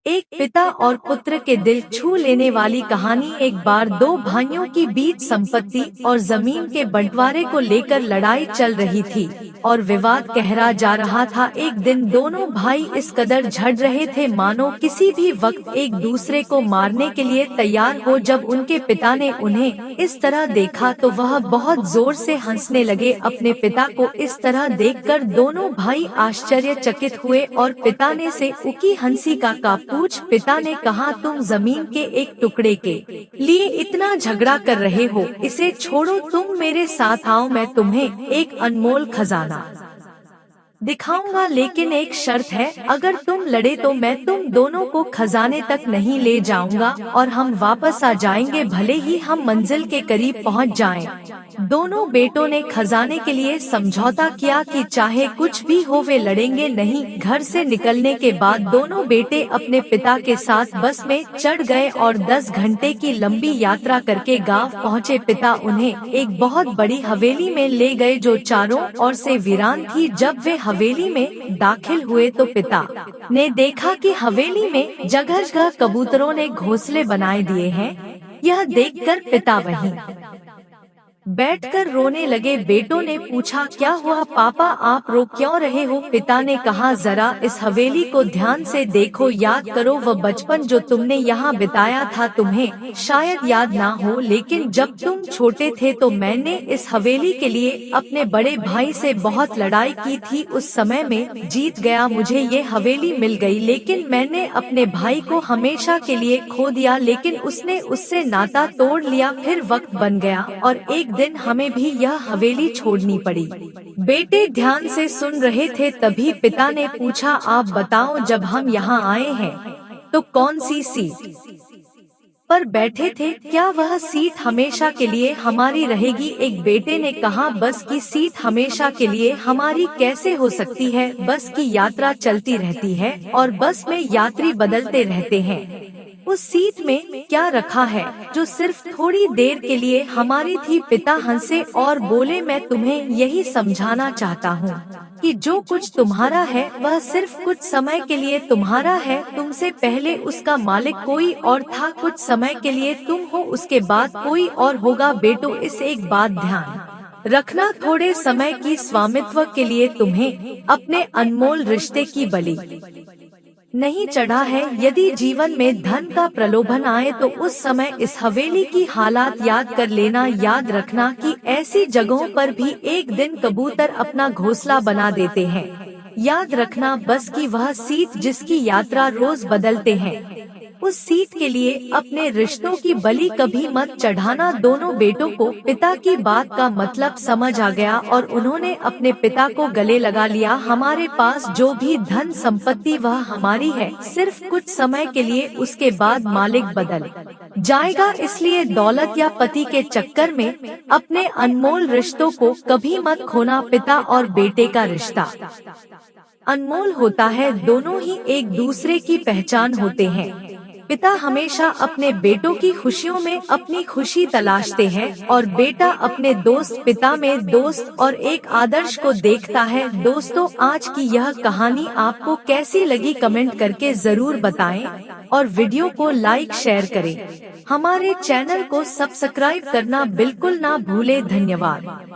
एक पिता और पुत्र के दिल छू लेने वाली कहानी। एक बार दो भाइयों की बीच संपत्ति और जमीन के बंटवारे को लेकर लड़ाई चल रही थी और विवाद गहरा जा रहा था। एक दिन दोनों भाई इस कदर झड़ रहे थे मानो किसी भी वक्त एक दूसरे को मारने के लिए तैयार हो। जब उनके पिता ने उन्हें इस तरह देखा तो वह बहुत जोर से हंसने लगे। अपने पिता को इस तरह देखकर दोनों भाई आश्चर्यचकित हुए और पिता ने से उकी हंसी का पूछ। पिता ने कहा, तुम जमीन के एक टुकड़े के लिए इतना झगड़ा कर रहे हो, इसे छोड़ो, तुम मेरे साथ आओ, मैं तुम्हें एक अनमोल खजाना दिखाऊंगा, लेकिन एक शर्त है, अगर तुम लड़े तो मैं तुम दोनों को खजाने तक नहीं ले जाऊंगा और हम वापस आ जाएंगे, भले ही हम मंजिल के करीब पहुंच जाएं। दोनों बेटों ने खजाने के लिए समझौता किया कि चाहे कुछ भी हो वे लड़ेंगे नहीं। घर से निकलने के बाद दोनों बेटे अपने पिता के साथ बस में चढ़ गए और 10 घंटे की लंबी यात्रा करके गांव पहुंचे। पिता उन्हें एक बहुत बड़ी हवेली में ले गए जो चारों ओर से वीरान थी। जब वे हवेली में दाखिल हुए तो पिता ने देखा कि हवेली में जगह जगह कबूतरों ने घोंसले बनाए दिए हैं। यह देखकर पिता वहीं बैठकर रोने लगे। बेटों ने पूछा, क्या हुआ पापा, आप रो क्यों रहे हो? पिता ने कहा, जरा इस हवेली को ध्यान से देखो, याद करो वह बचपन जो तुमने यहाँ बिताया था। तुम्हें शायद याद ना हो, लेकिन जब तुम छोटे थे तो मैंने इस हवेली के लिए अपने बड़े भाई से बहुत लड़ाई की थी। उस समय में जीत गया, मुझे ये हवेली मिल गई, लेकिन मैंने अपने भाई को हमेशा के लिए खो दिया, लेकिन उसने उससे नाता तोड़ लिया। फिर वक्त बन गया और एक दिन हमें भी यह हवेली छोड़नी पड़ी। बेटे ध्यान से सुन रहे थे, तभी पिता ने पूछा, आप बताओ, जब हम यहाँ आए हैं तो कौन सी सीट पर बैठे थे, क्या वह सीट हमेशा के लिए हमारी रहेगी? एक बेटे ने कहा, बस की सीट हमेशा के लिए हमारी कैसे हो सकती है? बस की यात्रा चलती रहती है और बस में यात्री बदलते रहते हैं। उस सीट में क्या रखा है जो सिर्फ थोड़ी देर के लिए हमारी थी? पिता हंसे और बोले, मैं तुम्हें यही समझाना चाहता हूँ कि जो कुछ तुम्हारा है वह सिर्फ कुछ समय के लिए तुम्हारा है। तुमसे पहले उसका मालिक कोई और था, कुछ समय के लिए तुम हो, उसके बाद कोई और होगा। बेटो, इस एक बात ध्यान रखना, थोड़े समय की स्वामित्व के लिए तुम्हें अपने अनमोल रिश्ते की बलि नहीं चढ़ा है। यदि जीवन में धन का प्रलोभन आए तो उस समय इस हवेली की हालात याद कर लेना। याद रखना कि ऐसी जगहों पर भी एक दिन कबूतर अपना घोंसला बना देते हैं। याद रखना, बस की वह सीट जिसकी यात्रा रोज बदलते हैं, उस सीट के लिए अपने रिश्तों की बलि कभी मत चढ़ाना। दोनों बेटों को पिता की बात का मतलब समझ आ गया और उन्होंने अपने पिता को गले लगा लिया। हमारे पास जो भी धन संपत्ति वह हमारी है, सिर्फ कुछ समय के लिए, उसके बाद मालिक बदल जाएगा। इसलिए दौलत या पति के चक्कर में अपने अनमोल रिश्तों को कभी मत खोना। पिता और बेटे का रिश्ता अनमोल होता है, दोनों ही एक दूसरे की पहचान होते हैं। पिता हमेशा अपने बेटों की खुशियों में अपनी खुशी तलाशते हैं और बेटा अपने दोस्त पिता में दोस्त और एक आदर्श को देखता है। दोस्तों, आज की यह कहानी आपको कैसी लगी कमेंट करके जरूर बताएं और वीडियो को लाइक शेयर करें। हमारे चैनल को सब्सक्राइब करना बिल्कुल ना भूले। धन्यवाद।